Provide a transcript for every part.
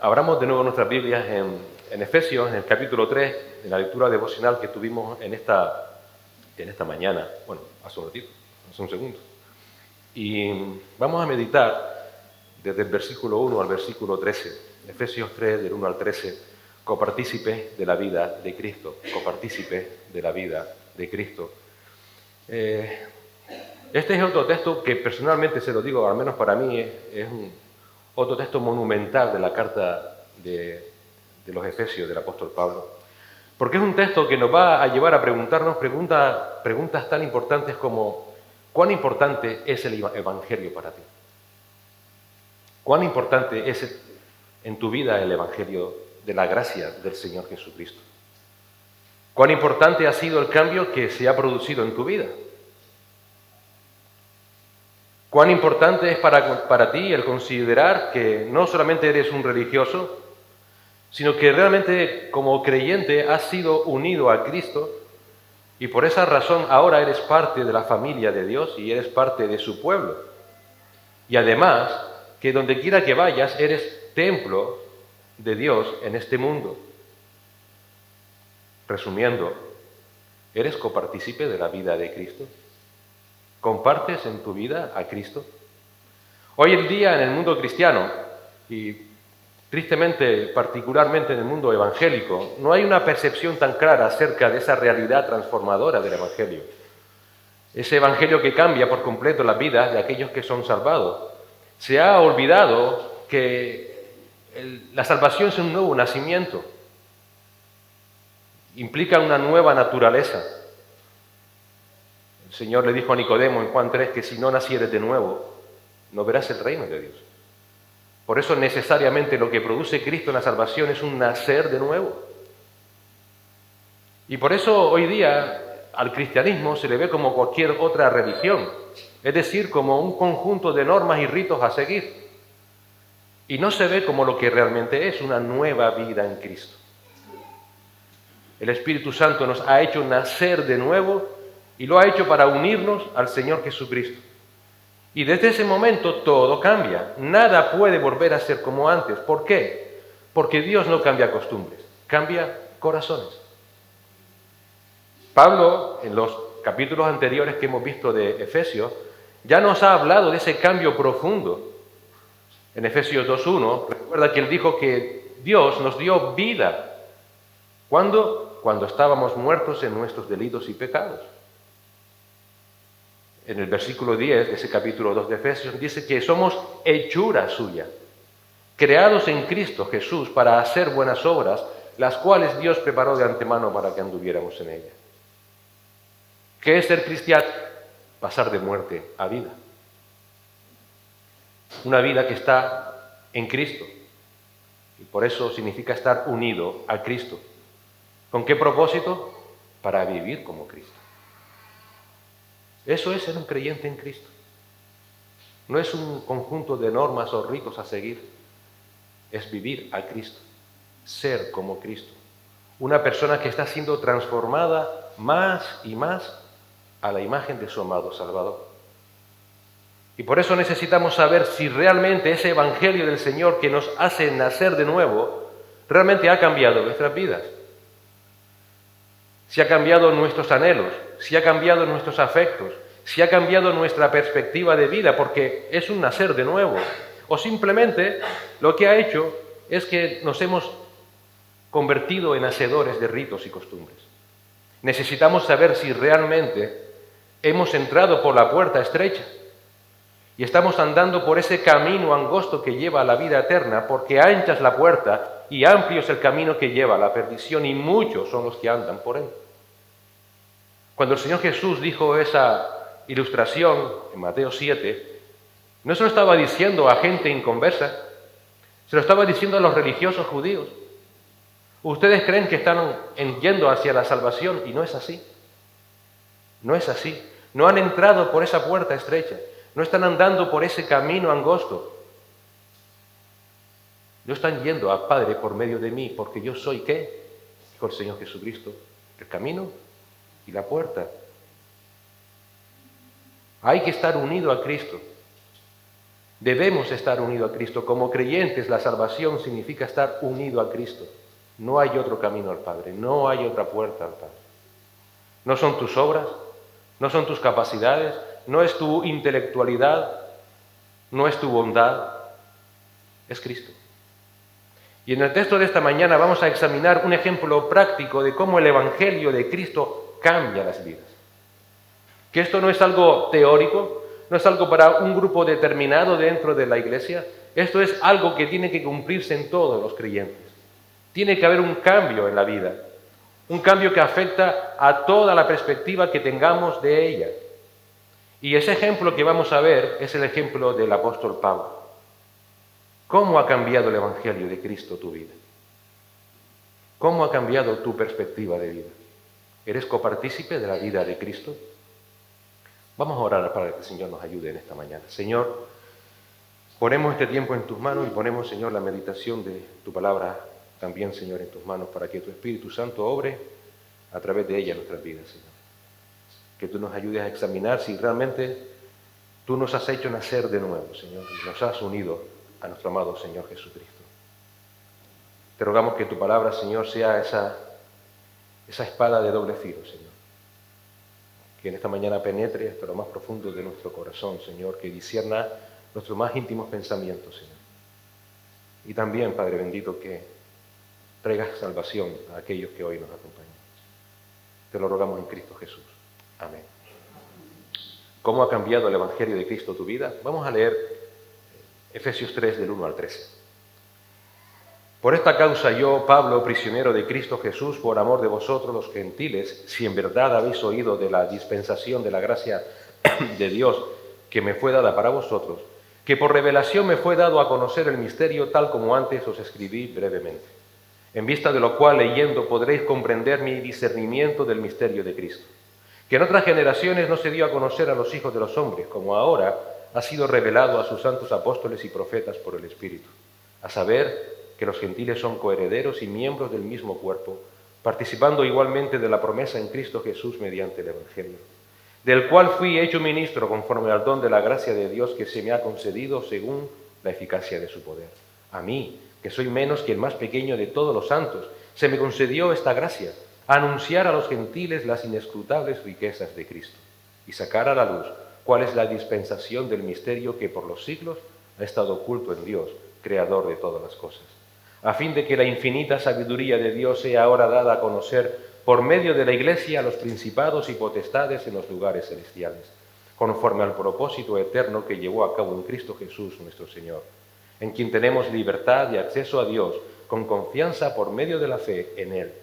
Abramos de nuevo nuestras Biblias en Efesios, en el capítulo 3, en la lectura devocional que tuvimos en esta mañana, bueno, hace un ratito, hace un segundo. Y vamos a meditar desde el versículo 1 al versículo 13, Efesios 3, del 1 al 13, copartícipes de la vida de Cristo, copartícipes de la vida de Cristo. Este es otro texto que personalmente, se lo digo, al menos para mí, es otro texto monumental de la carta de los Efesios del apóstol Pablo. Porque es un texto que nos va a llevar a preguntarnos preguntas tan importantes como ¿cuán importante es el Evangelio para ti? ¿Cuán importante es en tu vida el Evangelio de la gracia del Señor Jesucristo? ¿Cuán importante ha sido el cambio que se ha producido en tu vida? ¿Cuán importante es para ti el considerar que no solamente eres un religioso, sino que realmente como creyente has sido unido a Cristo y por esa razón ahora eres parte de la familia de Dios y eres parte de su pueblo? Y además, que donde quiera que vayas eres templo de Dios en este mundo. Resumiendo, ¿eres copartícipe de la vida de Cristo? ¿Compartes en tu vida a Cristo? Hoy en día en el mundo cristiano, y tristemente, particularmente en el mundo evangélico, no hay una percepción tan clara acerca de esa realidad transformadora del Evangelio. Ese Evangelio que cambia por completo las vidas de aquellos que son salvados. Se ha olvidado que la salvación es un nuevo nacimiento. Implica una nueva naturaleza. El Señor le dijo a Nicodemo en Juan 3 que si no nacieres de nuevo, no verás el reino de Dios. Por eso necesariamente lo que produce Cristo en la salvación es un nacer de nuevo. Y por eso hoy día al cristianismo se le ve como cualquier otra religión, es decir, como un conjunto de normas y ritos a seguir. Y no se ve como lo que realmente es, una nueva vida en Cristo. El Espíritu Santo nos ha hecho nacer de nuevo y lo ha hecho para unirnos al Señor Jesucristo. Y desde ese momento todo cambia. Nada puede volver a ser como antes. ¿Por qué? Porque Dios no cambia costumbres, cambia corazones. Pablo, en los capítulos anteriores que hemos visto de Efesios, ya nos ha hablado de ese cambio profundo. En Efesios 2.1, recuerda que él dijo que Dios nos dio vida. ¿Cuándo? Cuando estábamos muertos en nuestros delitos y pecados. En el versículo 10 de ese capítulo 2 de Efesios dice que somos hechura suya, creados en Cristo Jesús para hacer buenas obras, las cuales Dios preparó de antemano para que anduviéramos en ellas. ¿Qué es ser cristiano? Pasar de muerte a vida. Una vida que está en Cristo. Y por eso significa estar unido a Cristo. ¿Con qué propósito? Para vivir como Cristo. Eso es ser un creyente en Cristo. No es un conjunto de normas o ritos a seguir. Es vivir a Cristo. Ser como Cristo. Una persona que está siendo transformada más y más a la imagen de su amado Salvador. Y por eso necesitamos saber si realmente ese Evangelio del Señor que nos hace nacer de nuevo, realmente ha cambiado nuestras vidas. Si ha cambiado nuestros anhelos, si ha cambiado nuestros afectos, si ha cambiado nuestra perspectiva de vida, porque es un nacer de nuevo. O simplemente lo que ha hecho es que nos hemos convertido en hacedores de ritos y costumbres. Necesitamos saber si realmente hemos entrado por la puerta estrecha y estamos andando por ese camino angosto que lleva a la vida eterna, porque ancha es la puerta y amplio es el camino que lleva a la perdición, y muchos son los que andan por él. Cuando el Señor Jesús dijo esa ilustración en Mateo 7, no se lo estaba diciendo a gente inconversa, se lo estaba diciendo a los religiosos judíos. Ustedes creen que están yendo hacia la salvación y no es así. No es así. No han entrado por esa puerta estrecha. No están andando por ese camino angosto. No están yendo al Padre por medio de mí, porque yo soy, ¿qué? Dijo el Señor Jesucristo, el camino y la puerta. Hay que estar unido a Cristo. Debemos estar unidos a Cristo. Como creyentes, la salvación significa estar unido a Cristo. No hay otro camino al Padre, no hay otra puerta al Padre. No son tus obras, no son tus capacidades, no es tu intelectualidad, no es tu bondad, es Cristo. Y en el texto de esta mañana vamos a examinar un ejemplo práctico de cómo el Evangelio de Cristo cambia las vidas. Que esto no es algo teórico, no es algo para un grupo determinado dentro de la Iglesia, esto es algo que tiene que cumplirse en todos los creyentes. Tiene que haber un cambio en la vida, un cambio que afecta a toda la perspectiva que tengamos de ella. Y ese ejemplo que vamos a ver es el ejemplo del apóstol Pablo. ¿Cómo ha cambiado el Evangelio de Cristo tu vida? ¿Cómo ha cambiado tu perspectiva de vida? ¿Eres copartícipe de la vida de Cristo? Vamos a orar para que el Señor nos ayude en esta mañana. Señor, ponemos este tiempo en tus manos y ponemos, Señor, la meditación de tu palabra también, Señor, en tus manos para que tu Espíritu Santo obre a través de ella en nuestras vidas, Señor. Que tú nos ayudes a examinar si realmente tú nos has hecho nacer de nuevo, Señor, y nos has unido a nuestro amado Señor Jesucristo. Te rogamos que tu palabra, Señor, sea esa espada de doble filo, Señor. Que en esta mañana penetre hasta lo más profundo de nuestro corazón, Señor, que discierna nuestros más íntimos pensamientos, Señor. Y también, Padre bendito, que traigas salvación a aquellos que hoy nos acompañan. Te lo rogamos en Cristo Jesús. Amén. ¿Cómo ha cambiado el Evangelio de Cristo tu vida? Vamos a leer Efesios 3, del 1 al 13. Por esta causa yo, Pablo, prisionero de Cristo Jesús, por amor de vosotros los gentiles, si en verdad habéis oído de la dispensación de la gracia de Dios que me fue dada para vosotros, que por revelación me fue dado a conocer el misterio tal como antes os escribí brevemente, en vista de lo cual leyendo podréis comprender mi discernimiento del misterio de Cristo, que en otras generaciones no se dio a conocer a los hijos de los hombres, como ahora ha sido revelado a sus santos apóstoles y profetas por el Espíritu, a saber que los gentiles son coherederos y miembros del mismo cuerpo, participando igualmente de la promesa en Cristo Jesús mediante el Evangelio, del cual fui hecho ministro conforme al don de la gracia de Dios que se me ha concedido según la eficacia de su poder. A mí, que soy menos que el más pequeño de todos los santos, se me concedió esta gracia, anunciar a los gentiles las inescrutables riquezas de Cristo y sacar a la luz cuál es la dispensación del misterio que por los siglos ha estado oculto en Dios, creador de todas las cosas, a fin de que la infinita sabiduría de Dios sea ahora dada a conocer por medio de la Iglesia a los principados y potestades en los lugares celestiales, conforme al propósito eterno que llevó a cabo en Cristo Jesús nuestro Señor, en quien tenemos libertad y acceso a Dios con confianza por medio de la fe en Él.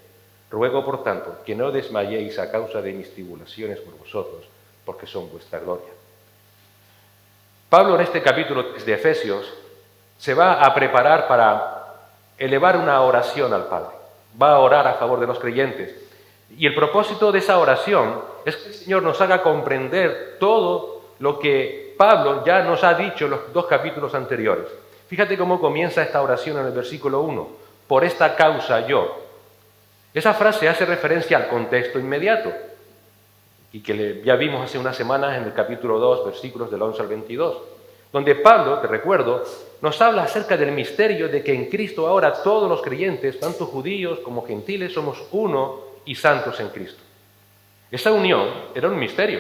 Ruego, por tanto, que no desmayéis a causa de mis tribulaciones por vosotros, porque son vuestra gloria. Pablo en este capítulo de Efesios se va a preparar para elevar una oración al Padre. Va a orar a favor de los creyentes. Y el propósito de esa oración es que el Señor nos haga comprender todo lo que Pablo ya nos ha dicho en los dos capítulos anteriores. Fíjate cómo comienza esta oración en el versículo 1. Por esta causa yo. Esa frase hace referencia al contexto inmediato y que ya vimos hace unas semanas en el capítulo 2, versículos del 11 al 22, donde Pablo, te recuerdo, nos habla acerca del misterio de que en Cristo ahora todos los creyentes, tanto judíos como gentiles, somos uno y santos en Cristo. Esa unión era un misterio,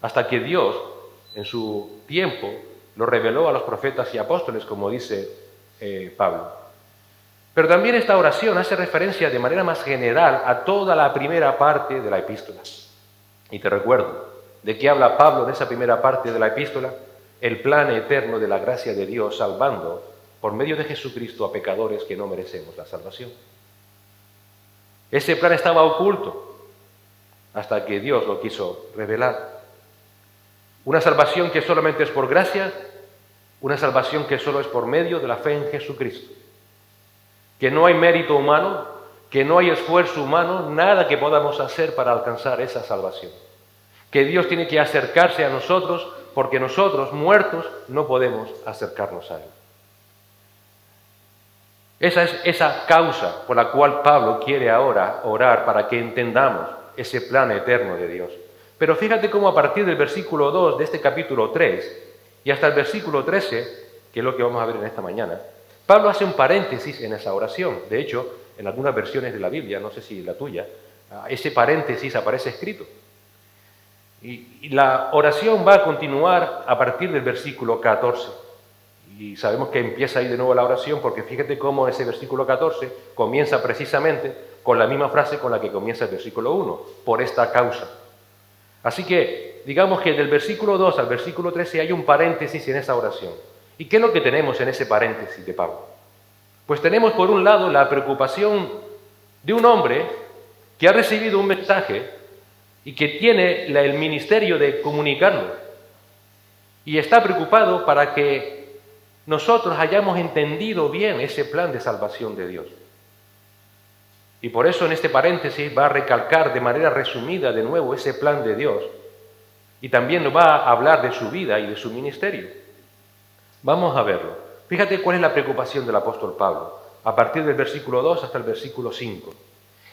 hasta que Dios, en su tiempo, lo reveló a los profetas y apóstoles, como dice Pablo. Pero también esta oración hace referencia de manera más general a toda la primera parte de la epístola. Y te recuerdo, ¿de qué habla Pablo en esa primera parte de la epístola? El plan eterno de la gracia de Dios salvando por medio de Jesucristo a pecadores que no merecemos la salvación. Ese plan estaba oculto hasta que Dios lo quiso revelar. Una salvación que solamente es por gracia, una salvación que solo es por medio de la fe en Jesucristo. Que no hay mérito humano, que no hay esfuerzo humano, nada que podamos hacer para alcanzar esa salvación. Que Dios tiene que acercarse a nosotros porque nosotros, muertos, no podemos acercarnos a Él. Esa es esa causa por la cual Pablo quiere ahora orar para que entendamos ese plan eterno de Dios. Pero fíjate cómo a partir del versículo 2 de este capítulo 3, y hasta el versículo 13, que es lo que vamos a ver en esta mañana, Pablo hace un paréntesis en esa oración. De hecho, en algunas versiones de la Biblia, no sé si la tuya, ese paréntesis aparece escrito. Y la oración va a continuar a partir del versículo 14. Y sabemos que empieza ahí de nuevo la oración porque fíjate cómo ese versículo 14 comienza precisamente con la misma frase con la que comienza el versículo 1, por esta causa. Así que digamos que del versículo 2 al versículo 13 hay un paréntesis en esa oración. ¿Y qué es lo que tenemos en ese paréntesis de Pablo? Pues tenemos por un lado la preocupación de un hombre que ha recibido un mensaje y que tiene el ministerio de comunicarlo. Y está preocupado para que nosotros hayamos entendido bien ese plan de salvación de Dios. Y por eso en este paréntesis va a recalcar de manera resumida de nuevo ese plan de Dios y también nos va a hablar de su vida y de su ministerio. Vamos a verlo. Fíjate cuál es la preocupación del apóstol Pablo, a partir del versículo 2 hasta el versículo 5.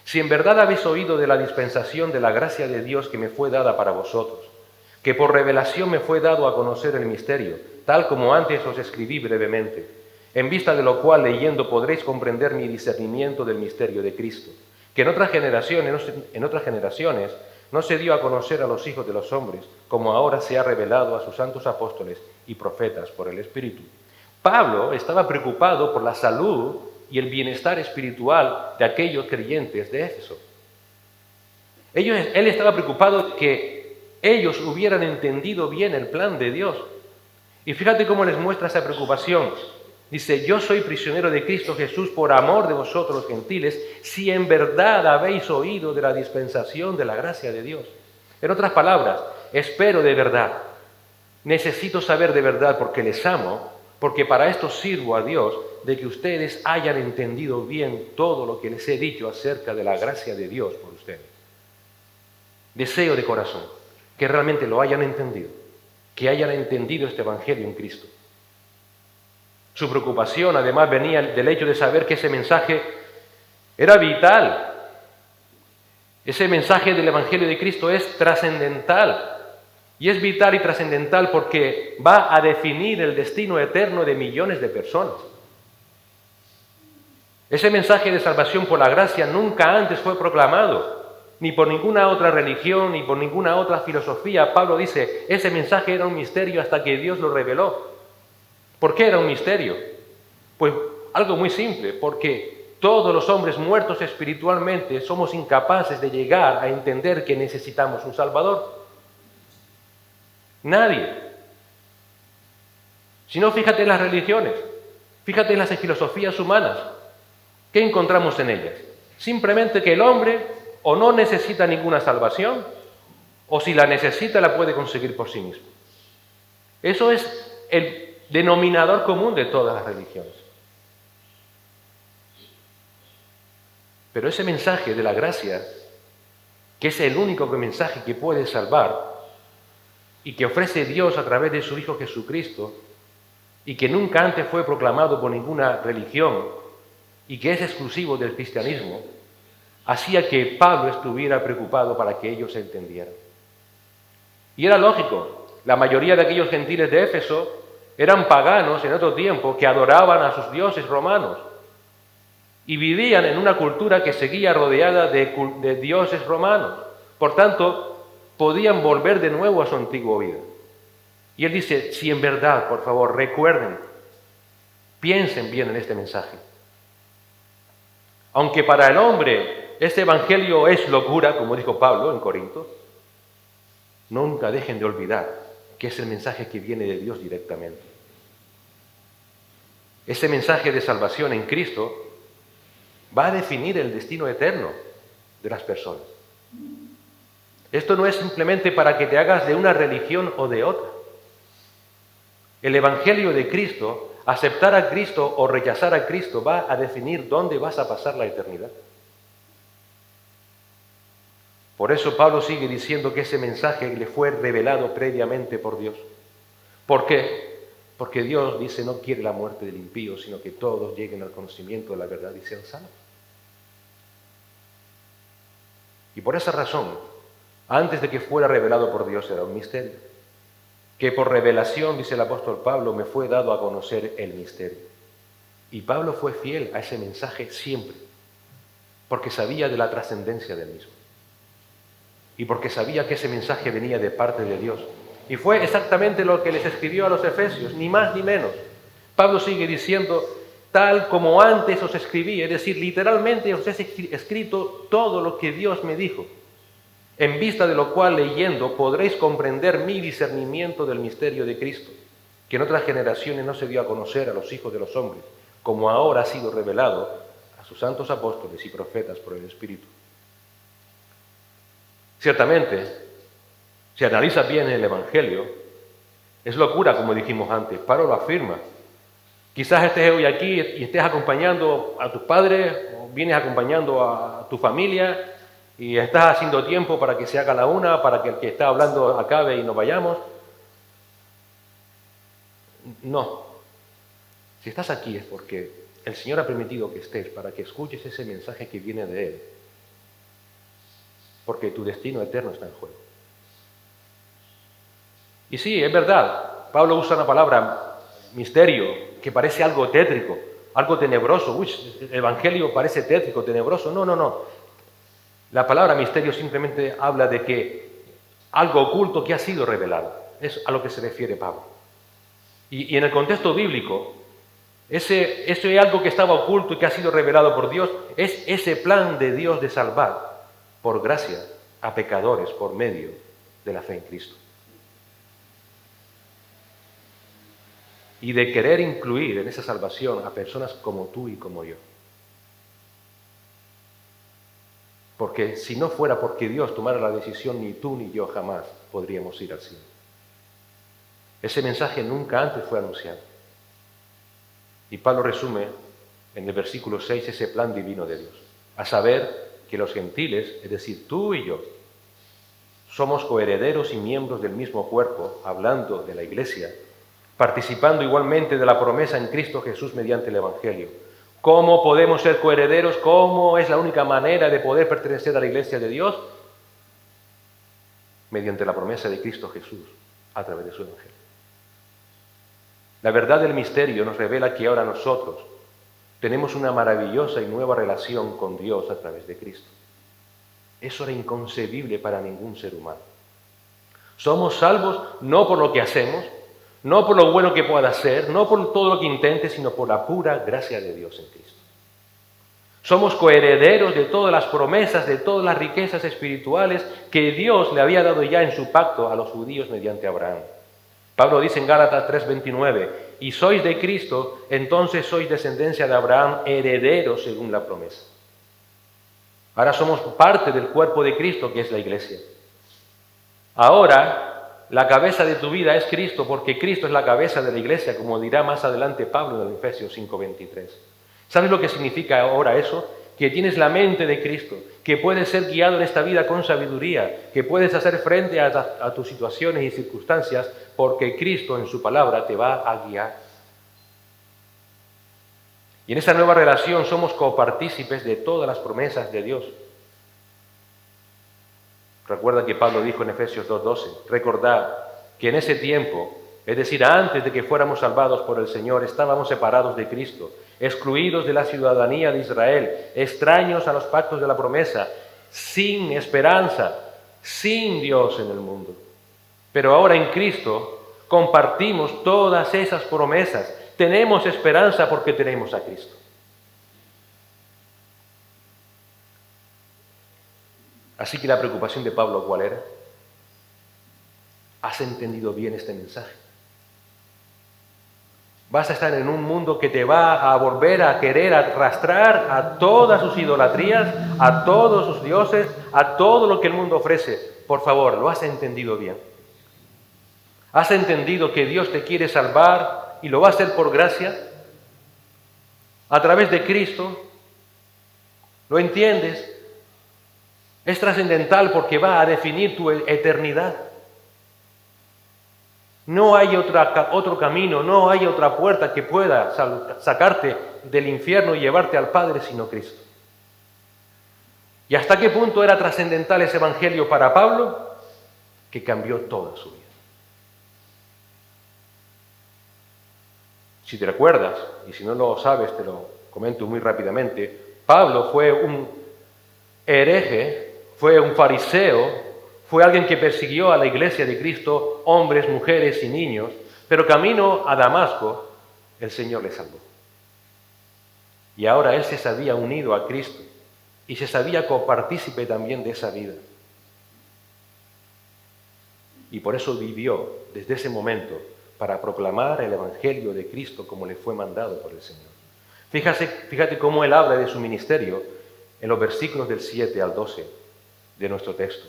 Si en verdad habéis oído de la dispensación de la gracia de Dios que me fue dada para vosotros, que por revelación me fue dado a conocer el misterio, tal como antes os escribí brevemente, en vista de lo cual leyendo podréis comprender mi discernimiento del misterio de Cristo, que en otras generaciones no se dio a conocer a los hijos de los hombres, como ahora se ha revelado a sus santos apóstoles y profetas por el Espíritu. Pablo estaba preocupado por la salud y el bienestar espiritual de aquellos creyentes de Éfeso. Él estaba preocupado de que ellos hubieran entendido bien el plan de Dios. Y fíjate cómo les muestra esa preocupación. Dice, yo soy prisionero de Cristo Jesús por amor de vosotros los gentiles, si en verdad habéis oído de la dispensación de la gracia de Dios. En otras palabras, espero de verdad, necesito saber de verdad porque les amo, porque para esto sirvo a Dios, de que ustedes hayan entendido bien todo lo que les he dicho acerca de la gracia de Dios por ustedes. Deseo de corazón que realmente lo hayan entendido, que hayan entendido este Evangelio en Cristo. Su preocupación además venía del hecho de saber que ese mensaje era vital. Ese mensaje del Evangelio de Cristo es trascendental. Y es vital y trascendental porque va a definir el destino eterno de millones de personas. Ese mensaje de salvación por la gracia nunca antes fue proclamado, ni por ninguna otra religión, ni por ninguna otra filosofía. Pablo dice, ese mensaje era un misterio hasta que Dios lo reveló. ¿Por qué era un misterio? Pues algo muy simple, porque todos los hombres muertos espiritualmente somos incapaces de llegar a entender que necesitamos un Salvador. Nadie. Si no, fíjate en las religiones, fíjate en las filosofías humanas. ¿Qué encontramos en ellas? Simplemente que el hombre o no necesita ninguna salvación, o si la necesita la puede conseguir por sí mismo. Eso es el denominador común de todas las religiones. Pero ese mensaje de la gracia, que es el único mensaje que puede salvar, y que ofrece Dios a través de su Hijo Jesucristo, y que nunca antes fue proclamado por ninguna religión, y que es exclusivo del cristianismo, hacía que Pablo estuviera preocupado para que ellos entendieran. Y era lógico, la mayoría de aquellos gentiles de Éfeso eran paganos en otro tiempo que adoraban a sus dioses romanos y vivían en una cultura que seguía rodeada de dioses romanos. Por tanto, podían volver de nuevo a su antigua vida. Y él dice, si en verdad, por favor, recuerden, piensen bien en este mensaje. Aunque para el hombre este evangelio es locura, como dijo Pablo en Corinto, nunca dejen de olvidar que es el mensaje que viene de Dios directamente. Ese mensaje de salvación en Cristo va a definir el destino eterno de las personas. Esto no es simplemente para que te hagas de una religión o de otra. El evangelio de Cristo, aceptar a Cristo o rechazar a Cristo, va a definir dónde vas a pasar la eternidad. Por eso Pablo sigue diciendo que ese mensaje le fue revelado previamente por Dios. ¿Por qué? Porque Dios dice no quiere la muerte del impío, sino que todos lleguen al conocimiento de la verdad y sean salvos. Y por esa razón, antes de que fuera revelado por Dios era un misterio. que por revelación, dice el apóstol Pablo, me fue dado a conocer el misterio. Y Pablo fue fiel a ese mensaje siempre, porque sabía de la trascendencia del mismo. Y porque sabía que ese mensaje venía de parte de Dios. Y fue exactamente lo que les escribió a los efesios, ni más ni menos. Pablo sigue diciendo, tal como antes os escribí, es decir, literalmente os he escrito todo lo que Dios me dijo, en vista de lo cual leyendo podréis comprender mi discernimiento del misterio de Cristo, que en otras generaciones no se dio a conocer a los hijos de los hombres, como ahora ha sido revelado a sus santos apóstoles y profetas por el Espíritu. Ciertamente, si analizas bien el Evangelio, es locura, como dijimos antes. Pablo lo afirma. Quizás estés hoy aquí y estés acompañando a tus padres, o vienes acompañando a tu familia, y estás haciendo tiempo para que se haga la una, para que el que está hablando acabe y nos vayamos. No. Si estás aquí es porque el Señor ha permitido que estés para que escuches ese mensaje que viene de Él. Porque tu destino eterno está en juego. Y sí, es verdad, Pablo usa una palabra misterio, que parece algo tétrico, algo tenebroso. Uy, el Evangelio parece tétrico, tenebroso. No. La palabra misterio simplemente habla de que algo oculto que ha sido revelado. Es a lo que se refiere Pablo. Y en el contexto bíblico, ese algo que estaba oculto y que ha sido revelado por Dios, es ese plan de Dios de salvar por gracia a pecadores por medio de la fe en Cristo. Y de querer incluir en esa salvación a personas como tú y como yo. Porque si no fuera porque Dios tomara la decisión, ni tú ni yo jamás podríamos ir al cielo. Ese mensaje nunca antes fue anunciado. Y Pablo resume en el versículo 6 ese plan divino de Dios. A saber que los gentiles, es decir, tú y yo, somos coherederos y miembros del mismo cuerpo, hablando de la Iglesia, participando igualmente de la promesa en Cristo Jesús mediante el Evangelio. ¿Cómo podemos ser coherederos? ¿Cómo es la única manera de poder pertenecer a la Iglesia de Dios? Mediante la promesa de Cristo Jesús, a través de su Evangelio. La verdad del misterio nos revela que ahora nosotros tenemos una maravillosa y nueva relación con Dios a través de Cristo. Eso era inconcebible para ningún ser humano. Somos salvos no por lo que hacemos, no por lo bueno que pueda hacer, no por todo lo que intente, sino por la pura gracia de Dios en Cristo. Somos coherederos de todas las promesas, de todas las riquezas espirituales que Dios le había dado ya en su pacto a los judíos mediante Abraham. Pablo dice en Gálatas 3:29, y sois de Cristo, entonces sois descendencia de Abraham, herederos según la promesa. Ahora somos parte del cuerpo de Cristo, que es la Iglesia. Ahora, la cabeza de tu vida es Cristo, porque Cristo es la cabeza de la Iglesia, como dirá más adelante Pablo en el Efesios 5:23. ¿Sabes lo que significa ahora eso? Que tienes la mente de Cristo, que puedes ser guiado en esta vida con sabiduría, que puedes hacer frente a tus situaciones y circunstancias, porque Cristo en su palabra te va a guiar. Y en esta nueva relación somos copartícipes de todas las promesas de Dios. Recuerda que Pablo dijo en Efesios 2:12, recordad que en ese tiempo, es decir, antes de que fuéramos salvados por el Señor, estábamos separados de Cristo, excluidos de la ciudadanía de Israel, extraños a los pactos de la promesa, sin esperanza, sin Dios en el mundo. Pero ahora en Cristo compartimos todas esas promesas, tenemos esperanza porque tenemos a Cristo. Así que la preocupación de Pablo, ¿cuál era? ¿Has entendido bien este mensaje? Vas a estar en un mundo que te va a volver a querer arrastrar a todas sus idolatrías, a todos sus dioses, a todo lo que el mundo ofrece. Por favor, ¿lo has entendido bien? ¿Has entendido que Dios te quiere salvar y lo va a hacer por gracia? A través de Cristo. ¿Lo entiendes? Es trascendental porque va a definir tu eternidad. No hay otro camino, no hay otra puerta que pueda sacarte del infierno y llevarte al Padre sino Cristo. ¿Y hasta qué punto era trascendental ese evangelio para Pablo? Que cambió toda su vida. Si te recuerdas, y si no lo sabes, te lo comento muy rápidamente, Pablo fue un hereje, fue un fariseo, fue alguien que persiguió a la iglesia de Cristo, hombres, mujeres y niños, pero camino a Damasco, el Señor le salvó. Y ahora él se había unido a Cristo y se sabía copartícipe también de esa vida. Y por eso vivió desde ese momento para proclamar el Evangelio de Cristo como le fue mandado por el Señor. Fíjate cómo él habla de su ministerio en los versículos del 7 al 12 de nuestro texto,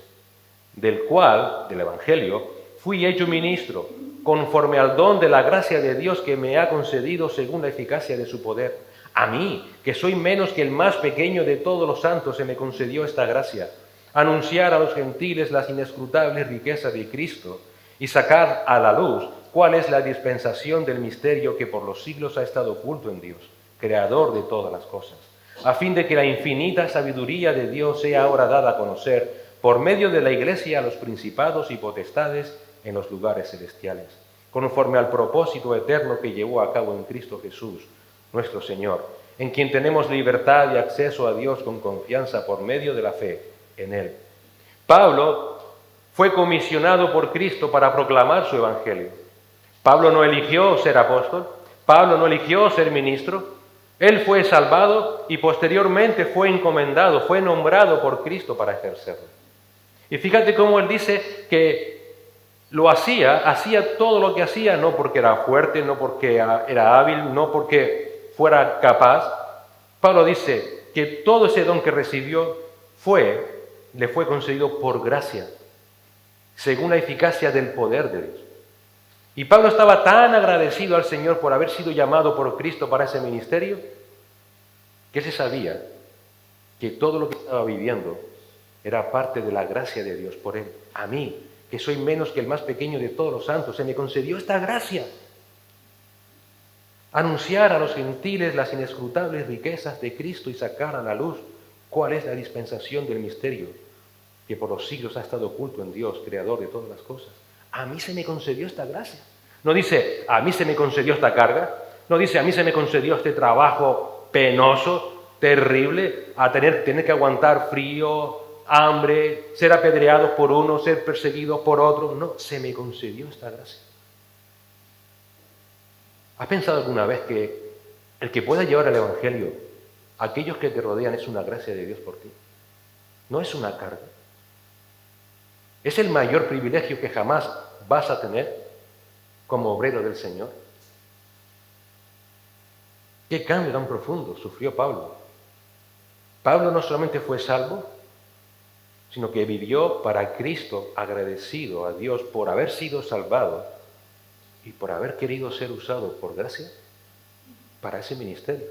del cual, del Evangelio, fui hecho ministro, conforme al don de la gracia de Dios que me ha concedido según la eficacia de su poder. A mí, que soy menos que el más pequeño de todos los santos, se me concedió esta gracia, anunciar a los gentiles las inescrutables riquezas de Cristo y sacar a la luz cuál es la dispensación del misterio que por los siglos ha estado oculto en Dios, creador de todas las cosas, a fin de que la infinita sabiduría de Dios sea ahora dada a conocer por medio de la Iglesia a los principados y potestades en los lugares celestiales, conforme al propósito eterno que llevó a cabo en Cristo Jesús, nuestro Señor, en quien tenemos libertad y acceso a Dios con confianza por medio de la fe en Él. Pablo fue comisionado por Cristo para proclamar su Evangelio. Pablo no eligió ser apóstol, Pablo no eligió ser ministro, él fue salvado y posteriormente fue encomendado, fue nombrado por Cristo para ejercerlo. Y fíjate cómo él dice que lo hacía todo lo que hacía, no porque era fuerte, no porque era hábil, no porque fuera capaz. Pablo dice que todo ese don que recibió le fue concedido por gracia, según la eficacia del poder de Dios. Y Pablo estaba tan agradecido al Señor por haber sido llamado por Cristo para ese ministerio, que se sabía que todo lo que estaba viviendo era parte de la gracia de Dios por él. A mí, que soy menos que el más pequeño de todos los santos, se me concedió esta gracia. Anunciar a los gentiles las inescrutables riquezas de Cristo y sacar a la luz cuál es la dispensación del misterio que por los siglos ha estado oculto en Dios, creador de todas las cosas. A mí se me concedió esta gracia. No dice, a mí se me concedió esta carga. No dice, a mí se me concedió este trabajo penoso, terrible, a tener que aguantar frío, hambre, ser apedreado por uno, ser perseguido por otro. No, se me concedió esta gracia. ¿Has pensado alguna vez que el que pueda llevar el Evangelio a aquellos que te rodean es una gracia de Dios por ti? No es una carga. Es el mayor privilegio que jamás vas a tener como obrero del Señor. ¿Qué cambio tan profundo sufrió Pablo? Pablo no solamente fue salvo, sino que vivió para Cristo, agradecido a Dios por haber sido salvado y por haber querido ser usado por gracia para ese ministerio.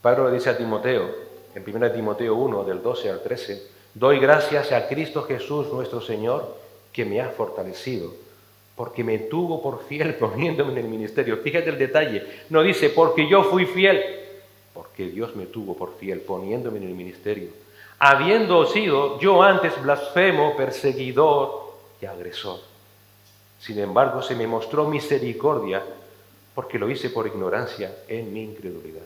Pablo le dice a Timoteo, en 1 Timoteo 1, del 12 al 13, doy gracias a Cristo Jesús nuestro Señor, que me ha fortalecido, porque me tuvo por fiel poniéndome en el ministerio. Fíjate el detalle, no dice porque yo fui fiel, porque Dios me tuvo por fiel poniéndome en el ministerio, habiendo sido yo antes blasfemo, perseguidor y agresor. Sin embargo, se me mostró misericordia, porque lo hice por ignorancia en mi incredulidad.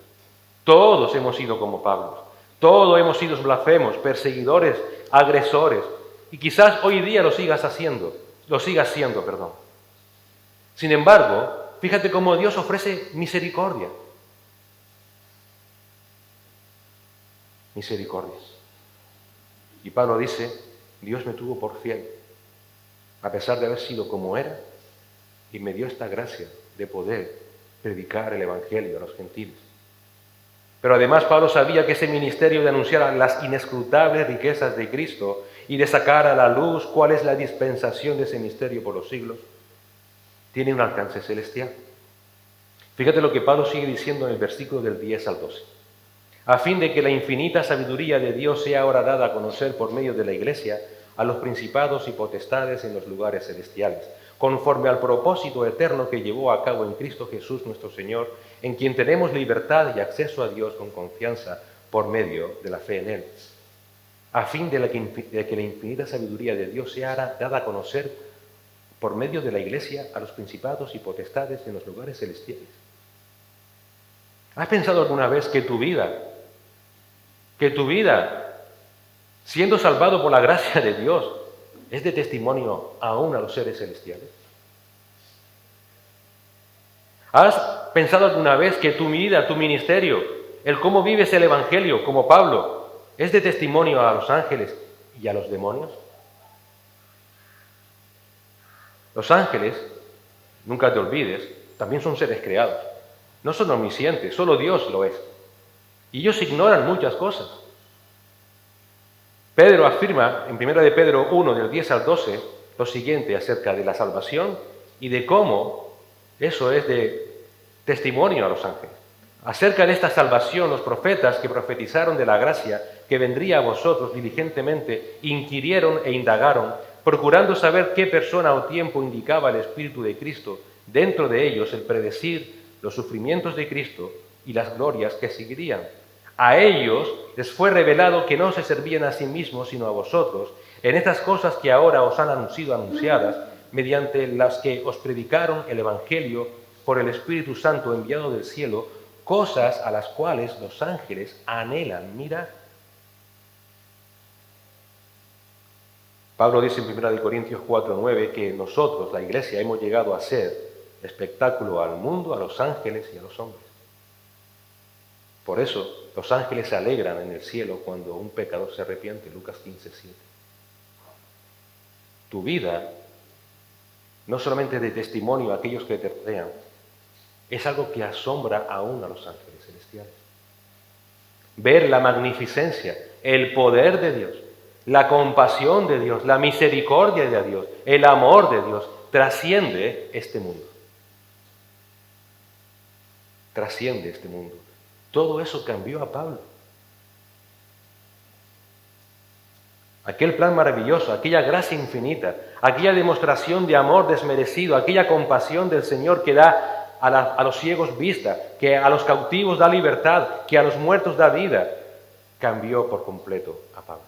Todos hemos sido como Pablo. Todos hemos sido blasfemos, perseguidores, agresores. Y quizás hoy día lo sigas siendo. Sin embargo, fíjate cómo Dios ofrece misericordia. Misericordias. Y Pablo dice, Dios me tuvo por fiel, a pesar de haber sido como era, y me dio esta gracia de poder predicar el Evangelio a los gentiles. Pero además Pablo sabía que ese ministerio de anunciar las inescrutables riquezas de Cristo y de sacar a la luz cuál es la dispensación de ese misterio por los siglos, tiene un alcance celestial. Fíjate lo que Pablo sigue diciendo en el versículo del 10 al 12. A fin de que la infinita sabiduría de Dios sea ahora dada a conocer por medio de la Iglesia a los principados y potestades en los lugares celestiales, conforme al propósito eterno que llevó a cabo en Cristo Jesús nuestro Señor, en quien tenemos libertad y acceso a Dios con confianza por medio de la fe en Él, a fin de que la infinita sabiduría de Dios sea dada a conocer por medio de la Iglesia a los principados y potestades en los lugares celestiales. ¿Has pensado alguna vez que tu vida, siendo salvado por la gracia de Dios, es de testimonio aún a los seres celestiales? ¿Has pensado alguna vez que tu vida, tu ministerio, el cómo vives el Evangelio, como Pablo, es de testimonio a los ángeles y a los demonios? Los ángeles, nunca te olvides, también son seres creados. No son omniscientes, solo Dios lo es. Y ellos ignoran muchas cosas. Pedro afirma en 1 de Pedro 1, del 10 al 12, lo siguiente acerca de la salvación y de cómo eso es de testimonio a los ángeles. Acerca de esta salvación, los profetas que profetizaron de la gracia que vendría a vosotros diligentemente inquirieron e indagaron, procurando saber qué persona o tiempo indicaba el Espíritu de Cristo, dentro de ellos el predecir los sufrimientos de Cristo y las glorias que seguirían. A ellos les fue revelado que no se servían a sí mismos, sino a vosotros, en estas cosas que ahora os han sido anunciadas, mediante las que os predicaron el Evangelio por el Espíritu Santo enviado del cielo, cosas a las cuales los ángeles anhelan mirar. Pablo dice en 1 Corintios 4:9 que nosotros, la Iglesia, hemos llegado a ser espectáculo al mundo, a los ángeles y a los hombres. Por eso los ángeles se alegran en el cielo cuando un pecador se arrepiente, Lucas 15:7. Tu vida no solamente de testimonio a aquellos que te rodean, es algo que asombra aún a los ángeles celestiales. Ver la magnificencia, el poder de Dios, la compasión de Dios, la misericordia de Dios, el amor de Dios, trasciende este mundo. Trasciende este mundo. Todo eso cambió a Pablo. Aquel plan maravilloso, aquella gracia infinita, aquella demostración de amor desmerecido, aquella compasión del Señor que da a los ciegos vista, que a los cautivos da libertad, que a los muertos da vida, cambió por completo a Pablo.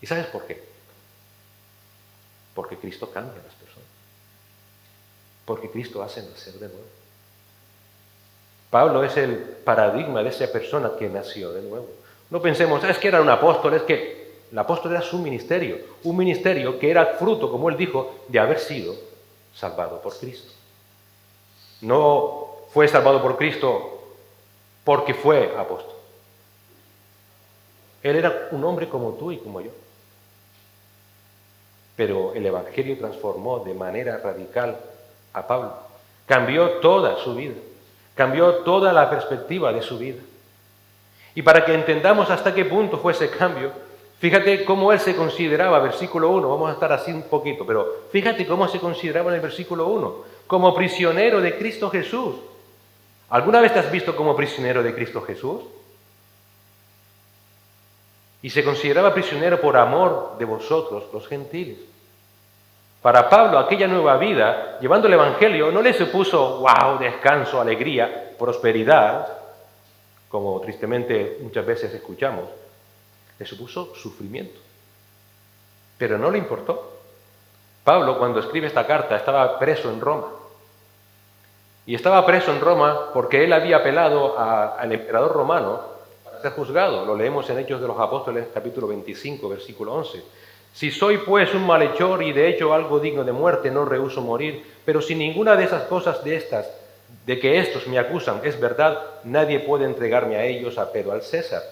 ¿Y sabes por qué? Porque Cristo cambia a las personas. Porque Cristo hace nacer de nuevo. Pablo es el paradigma de esa persona que nació de nuevo. No pensemos, es que era un apóstol, es que el apóstol era su ministerio, un ministerio que era fruto, como él dijo, de haber sido salvado por Cristo. No fue salvado por Cristo porque fue apóstol. Él era un hombre como tú y como yo. Pero el Evangelio transformó de manera radical a Pablo. Cambió toda su vida. Cambió toda la perspectiva de su vida. Y para que entendamos hasta qué punto fue ese cambio, fíjate cómo él se consideraba, versículo 1, vamos a estar así un poquito, pero fíjate cómo se consideraba en el versículo 1, como prisionero de Cristo Jesús. ¿Alguna vez te has visto como prisionero de Cristo Jesús? Y se consideraba prisionero por amor de vosotros, los gentiles. Para Pablo, aquella nueva vida, llevando el Evangelio, no le supuso, wow, descanso, alegría, prosperidad, como tristemente muchas veces escuchamos. Le supuso sufrimiento. Pero no le importó. Pablo, cuando escribe esta carta, estaba preso en Roma. Y estaba preso en Roma porque él había apelado al emperador romano para ser juzgado. Lo leemos en Hechos de los Apóstoles, capítulo 25, versículo 11. Si soy pues un malhechor y de hecho algo digno de muerte, no rehúso morir, pero si ninguna de esas cosas de que estos me acusan es verdad, nadie puede entregarme a ellos, pero al César.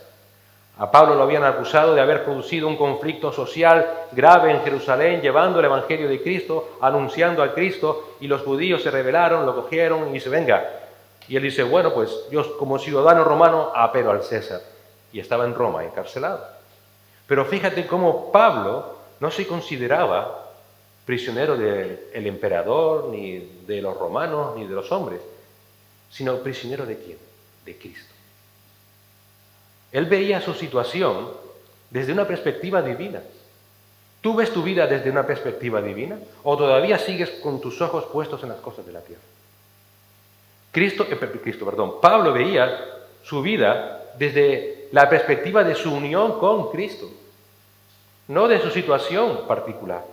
A Pablo lo habían acusado de haber producido un conflicto social grave en Jerusalén, llevando el Evangelio de Cristo, anunciando a Cristo, y los judíos se rebelaron, lo cogieron y dice, venga. Y él dice, bueno, pues yo como ciudadano romano apelo al César. Y estaba en Roma, encarcelado. Pero fíjate cómo Pablo no se consideraba prisionero del emperador, ni de los romanos, ni de los hombres, sino prisionero ¿de quién? De Cristo. Él veía su situación desde una perspectiva divina. ¿Tú ves tu vida desde una perspectiva divina? ¿O todavía sigues con tus ojos puestos en las cosas de la tierra? Pablo veía su vida desde la perspectiva de su unión con Cristo, no de su situación particular.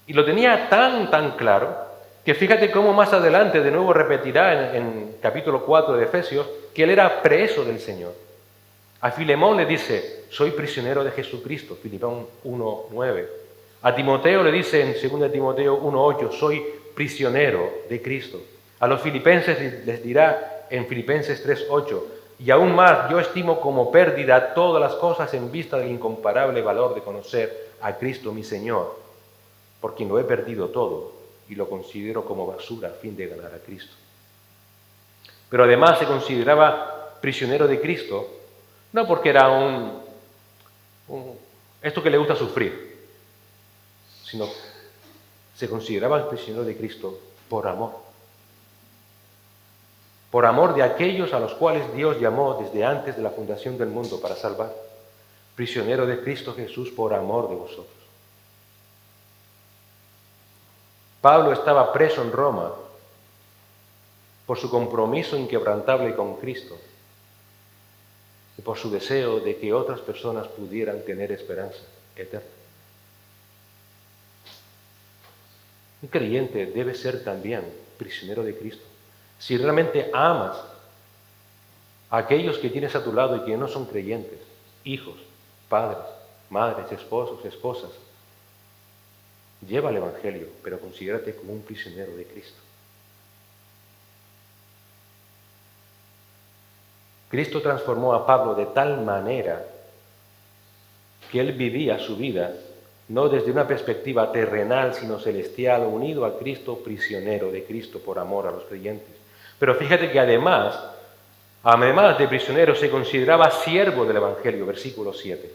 Y lo tenía tan claro, que fíjate cómo más adelante de nuevo repetirá en capítulo 4 de Efesios, que él era preso del Señor. A Filemón le dice, soy prisionero de Jesucristo, Filemón 1:9. A Timoteo le dice en 2 Timoteo 1:8, soy prisionero de Cristo. A los filipenses les dirá en Filipenses 3:8, y aún más, yo estimo como pérdida todas las cosas en vista del incomparable valor de conocer a Cristo mi Señor, por quien lo he perdido todo y lo considero como basura a fin de ganar a Cristo. Pero además se consideraba prisionero de Cristo, no porque era esto que le gusta sufrir, sino se consideraba prisionero de Cristo por amor. Por amor de aquellos a los cuales Dios llamó desde antes de la fundación del mundo para salvar. Prisionero de Cristo Jesús por amor de vosotros. Pablo estaba preso en Roma por su compromiso inquebrantable con Cristo y por su deseo de que otras personas pudieran tener esperanza eterna. Un creyente debe ser también prisionero de Cristo. Si realmente amas a aquellos que tienes a tu lado y que no son creyentes, hijos, padres, madres, esposos, esposas, lleva el Evangelio, pero considérate como un prisionero de Cristo. Cristo transformó a Pablo de tal manera que él vivía su vida no desde una perspectiva terrenal, sino celestial, unido a Cristo, prisionero de Cristo por amor a los creyentes. Pero fíjate que además de prisionero, se consideraba siervo del Evangelio, versículo 7.